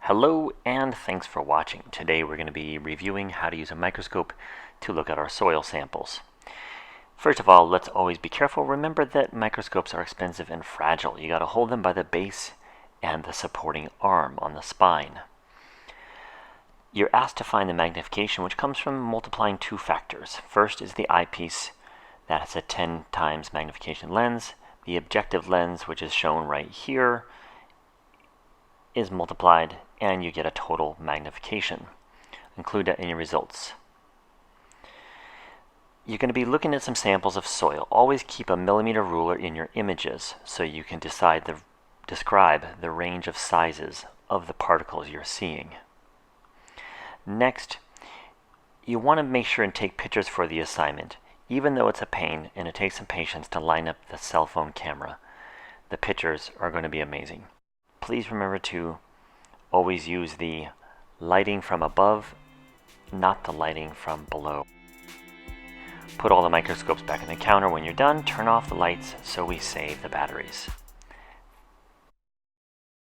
Hello and thanks for watching. Today we're going to be reviewing how to use a microscope to look at our soil samples. First of all, let's always be careful. Remember that microscopes are expensive and fragile. You got to hold them by the base and the supporting arm on the spine. You're asked to find the magnification, which comes from multiplying two factors. First is the eyepiece, that has a 10 times magnification lens. The objective lens, which is shown right here, is multiplied and you get a total magnification. Include that in your results. You're going to be looking at some samples of soil. Always keep a millimeter ruler in your images so you can describe the range of sizes of the particles you're seeing. Next, you want to make sure and take pictures for the assignment. Even though it's a pain and it takes some patience to line up the cell phone camera, the pictures are going to be amazing. Please remember to always use the lighting from above, not the lighting from below. Put all the microscopes back in the counter when you're done. Turn off the lights so we save the batteries.